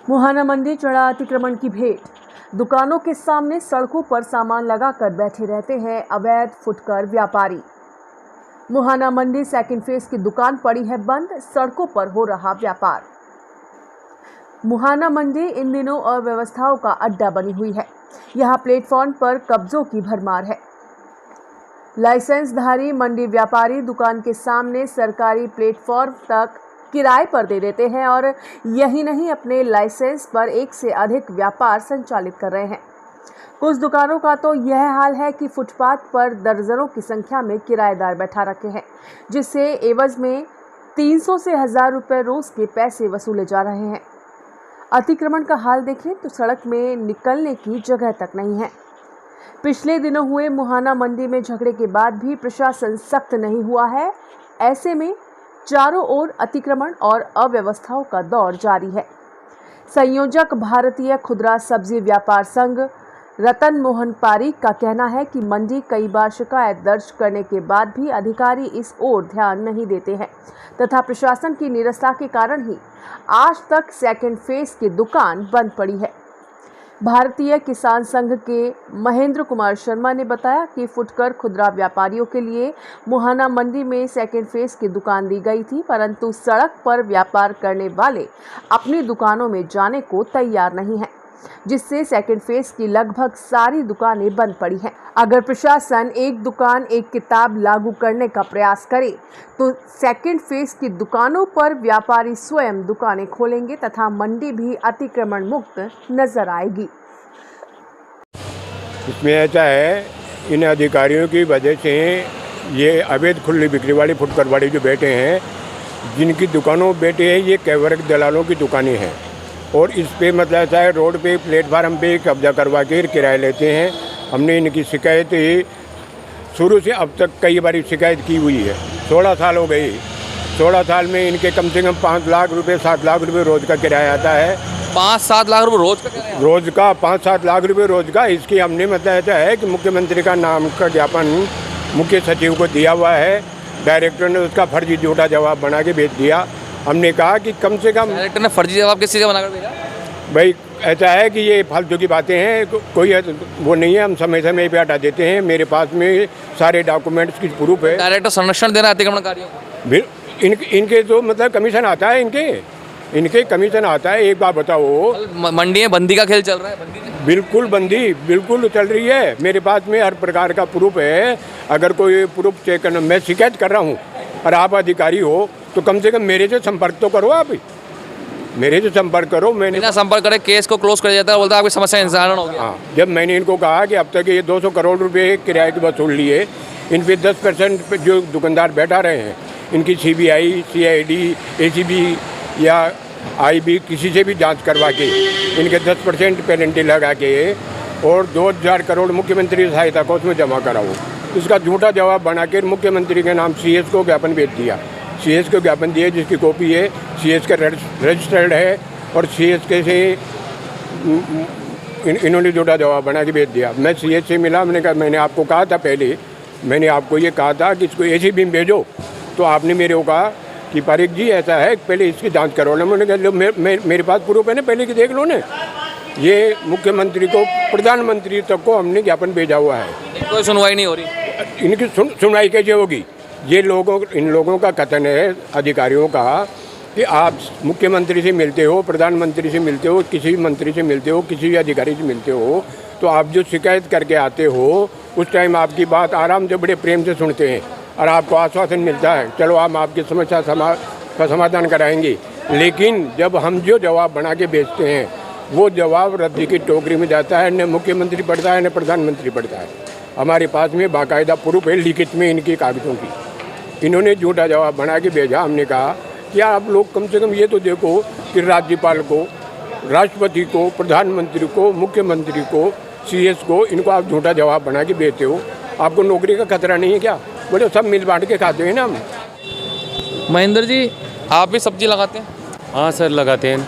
मुहाना मंडी चढ़ा अतिक्रमण की भेंट। दुकानों के सामने सड़कों पर सामान लगाकर बैठे रहते हैं अवैध फुटकर व्यापारी। मुहाना मंडी सेकंड फेज की दुकान पड़ी है बंद, सड़कों पर हो रहा व्यापार। मुहाना मंडी इन दिनों अव्यवस्थाओं का अड्डा बनी हुई है। यहाँ प्लेटफॉर्म पर कब्जों की भरमार है। लाइसेंसधारी मंडी व्यापारी दुकान के सामने सरकारी प्लेटफॉर्म तक किराए पर दे देते हैं और यही नहीं, अपने लाइसेंस पर एक से अधिक व्यापार संचालित कर रहे हैं। कुछ दुकानों का तो यह हाल है कि फुटपाथ पर दर्जनों की संख्या में किराएदार बैठा रखे हैं, जिससे एवज में 300 से 1000 रुपए रोज के पैसे वसूले जा रहे हैं। अतिक्रमण का हाल देखें तो सड़क में निकलने की जगह तक नहीं है। पिछले दिनों हुए मुहाना मंडी में झगड़े के बाद भी प्रशासन सख्त नहीं हुआ है। ऐसे में चारों ओर अतिक्रमण और अव्यवस्थाओं का दौर जारी है। संयोजक भारतीय खुदरा सब्जी व्यापार संघ रतन मोहन पारीक का कहना है कि मंडी कई बार शिकायत दर्ज करने के बाद भी अधिकारी इस ओर ध्यान नहीं देते हैं तथा प्रशासन की निरस्ता के कारण ही आज तक सेकंड फेज की दुकान बंद पड़ी है। भारतीय किसान संघ के महेंद्र कुमार शर्मा ने बताया कि फुटकर खुदरा व्यापारियों के लिए मुहाना मंडी में सेकंड फेज की दुकान दी गई थी, परंतु सड़क पर व्यापार करने वाले अपनी दुकानों में जाने को तैयार नहीं हैं, जिससे सेकंड फेज की लगभग सारी दुकानें बंद पड़ी हैं। अगर प्रशासन एक दुकान एक किताब लागू करने का प्रयास करे तो सेकंड फेज की दुकानों पर व्यापारी स्वयं दुकानें खोलेंगे तथा मंडी भी अतिक्रमण मुक्त नजर आएगी। इसमें ऐसा है, इन अधिकारियों की वजह से ये अवैध खुली बिक्री वाली फुटकर वाली जो बैठे हैं, जिनकी दुकानों बैठे हैं, ये कैवरक दलालों की दुकानें हैं और इस पे मतलब ऐसा है, रोड पे प्लेटफार्म पे कब्जा करवा के किराया लेते हैं। हमने इनकी शिकायत शुरू से अब तक कई बार शिकायत की हुई है। 16 साल हो गए। 16 साल में इनके कम से कम 5 लाख रुपए 7 लाख रुपए रोज का किराया आता है। 5-7 लाख रुपए रोज का किराया? रोज का 5-7 लाख रुपए रोज का। इसकी हमने मतलब ऐसा है कि मुख्यमंत्री का नाम का ज्ञापन मुख्य सचिव को दिया हुआ है। डायरेक्टर ने उसका फर्जी झूठा जवाब बना के भेज दिया। हमने कहा कि कम से कम डायरेक्टर ने फर्जी जवाब किस चीज़ का बनाकर भेजा? भाई ऐसा है कि ये फालतू की बातें हैं, कोई वो नहीं है, हम समय समय पे हटा देते हैं। मेरे पास में सारे डॉक्यूमेंट्स की प्रूफ है। डायरेक्टर संरक्षण देना अतिक्रमणकारियों को? इनके तो मतलब कमीशन आता है, इनके कमीशन आता है। एक बार बताओ, मंडी में बंदी का खेल चल रहा है? बंदी बिल्कुल बंदी बिल्कुल चल रही है। मेरे पास में हर प्रकार का प्रूफ है। अगर कोई प्रूफ चेक करना, मैं शिकायत कर रहा हूँ और आप अधिकारी हो तो कम से कम मेरे से संपर्क तो करो। आप मेरे से संपर्क करो। मैंने बिना संपर्क करे केस को क्लोज कर दिया था, बोलता है आपकी समस्या निस्तारण हो गया। हाँ, जब मैंने इनको कहा कि अब तक ये 200 करोड़ रुपए किराए की वसूल लिए, इन पे 10% जो दुकानदार बैठा रहे हैं, इनकी CBI, CID, ACB या IB किसी से भी जांच करवा के इनके 10% पेनल्टी लगा के और 2000 करोड़ मुख्यमंत्री सहायता कोष में जमा कराओ। इसका झूठा जवाब बना के मुख्यमंत्री के नाम CS को ज्ञापन भेज दिया। CS को ज्ञापन दिए, जिसकी कॉपी है, CS का रजिस्टर्ड है और CS के से इन्होंने झूठा जवाब बना के भेज दिया। मैं CS से मिला, मैंने कहा मैंने आपको कहा था पहले, मैंने आपको ये कहा था कि इसको ACB में भेजो, तो आपने मेरे को कहा कि पारीक जी ऐसा है, पहले इसकी जांच करो ना। मैंने कहा मेरे पास प्रूफ है ना, पहले की देख लो ना। ये मुख्यमंत्री को, प्रधानमंत्री तक को हमने ज्ञापन भेजा हुआ है। कोई सुनवाई नहीं हो रही। इनकी सुनवाई कैसे होगी? ये इन लोगों का कथन है, अधिकारियों का, कि आप मुख्यमंत्री से मिलते हो, प्रधानमंत्री से मिलते हो, किसी भी मंत्री से मिलते हो, किसी भी अधिकारी से मिलते हो, तो आप जो शिकायत करके आते हो उस टाइम आपकी बात आराम से बड़े प्रेम से सुनते हैं और आपको आश्वासन मिलता है, चलो हम आपकी समस्या का समाधान कराएंगे। लेकिन जब हम जो जवाब बना के भेजते हैं, वो जवाब रद्दी की टोकरी में जाता है। न मुख्यमंत्री पढ़ता है, न प्रधानमंत्री पढ़ता है। हमारे पास में बाकायदा प्रूफ है लिखित में इनकी कागज़ों की। इन्होंने झूठा जवाब बना के भेजा। हमने कहा कि आप लोग कम से कम ये तो देखो कि राज्यपाल को, राष्ट्रपति को, प्रधानमंत्री को, मुख्यमंत्री को, CS को, इनको आप झूठा जवाब बना के भेजते हो। आपको नौकरी का खतरा नहीं है क्या? बोले सब मिल बांट के खाते हैं ना हम। महेंद्र जी, आप भी सब्जी लगाते हैं? हाँ सर, लगाते हैं।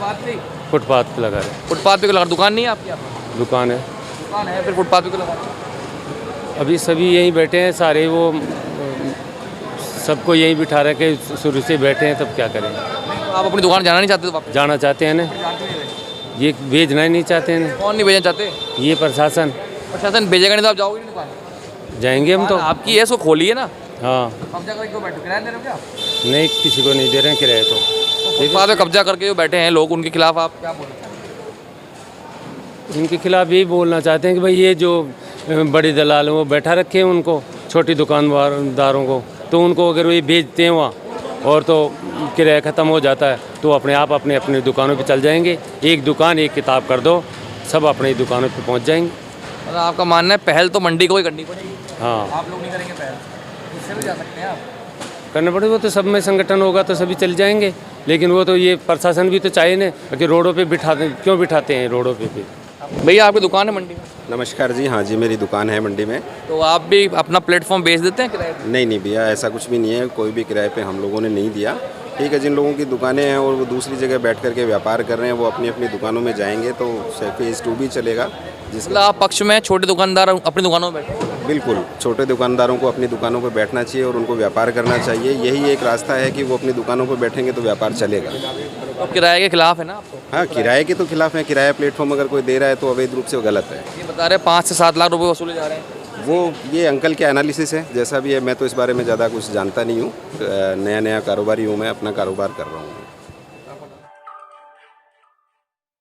फुटपाथ पे लगा रहे हैं। फुटपाथ पे लगा? दुकान नहीं है आपकी? यहाँ दुकान है। दुकान है, फिर फुटपाथ पे लगा? अभी सभी यहीं बैठे हैं सारे, वो सबको यहीं बिठा रखे, शुरू से बैठे हैं, तब क्या करें। आप अपनी दुकान जाना नहीं चाहते? तो जाना चाहते हैं ना। ये भेजना ही नहीं चाहते हैं, कौन नहीं भेजना चाहते? ये प्रशासन। प्रशासन भेजेगा नहीं तो आप जाओगे नहीं दुकान? जाएंगे हम तो। आपकी है, इसको खोलिए ना। हाँ, कब्जा करके क्यों बैठे, किराया दे रहे हो क्या? नहीं किसी को नहीं दे रहे हैं किराए तो। फुटपाथ पे कब्जा करके जो बैठे हैं लोग, उनके खिलाफ आप क्या बोलना चाहते हैं? इनके खिलाफ यही बोलना चाहते हैं कि भाई ये जो बड़े दलाल हैं वो बैठा रखे हैं उनको, छोटी दुकानदारों को, तो उनको अगर ये बेचते हैं वहाँ और तो किराया ख़त्म हो जाता है तो अपने आप अपनी दुकानों पे चल जाएंगे। एक दुकान एक किताब कर दो, सब अपनी दुकानों पे पहुँच जाएंगे। मतलब आपका मानना है पहल तो मंडी को ही करनी पड़ेगी? हाँ, आप लोग नहीं करेंगे पहल, इससे भी जा सकते हैं आप? करना पड़ेगा, वो तो सब में संगठन होगा तो सभी चल जाएंगे, लेकिन वो तो ये प्रशासन भी तो चाहिए ना कि रोडों पे क्यों बिठाते हैं रोडों पे। भैया आपकी दुकान है मंडी में? नमस्कार जी, हाँ जी मेरी दुकान है मंडी में। तो आप भी अपना प्लेटफॉर्म बेच देते हैं किराए पे? नहीं भैया, ऐसा कुछ भी नहीं है, कोई भी किराए पे हम लोगों ने नहीं दिया। ठीक है, जिन लोगों की दुकानें हैं और वो दूसरी जगह बैठ करके व्यापार कर रहे हैं वो अपनी अपनी दुकानों में जाएंगे तो फेज़ 2 भी चलेगा। मतलब आप पक्ष में छोटे दुकानदार अपनी दुकानों में बैठे? बिल्कुल, छोटे दुकानदारों को अपनी दुकानों पर बैठना चाहिए और उनको व्यापार करना चाहिए। यही एक रास्ता है कि वो अपनी दुकानों पर बैठेंगे तो व्यापार चलेगा। तो किराए के खिलाफ है ना आप तो? हाँ, किराए के तो खिलाफ है। किराया प्लेटफॉर्म अगर कोई दे रहा है तो अवैध रूप से वो गलत है। ये बता रहे 5 से 7 लाख रुपए वसूले जा रहे हैं। वो ये अंकल के एनालिसिस है, जैसा भी है। मैं तो इस बारे में ज़्यादा कुछ जानता नहीं हूँ, नया कारोबारी हूँ मैं, अपना कारोबार कर रहा हूँ।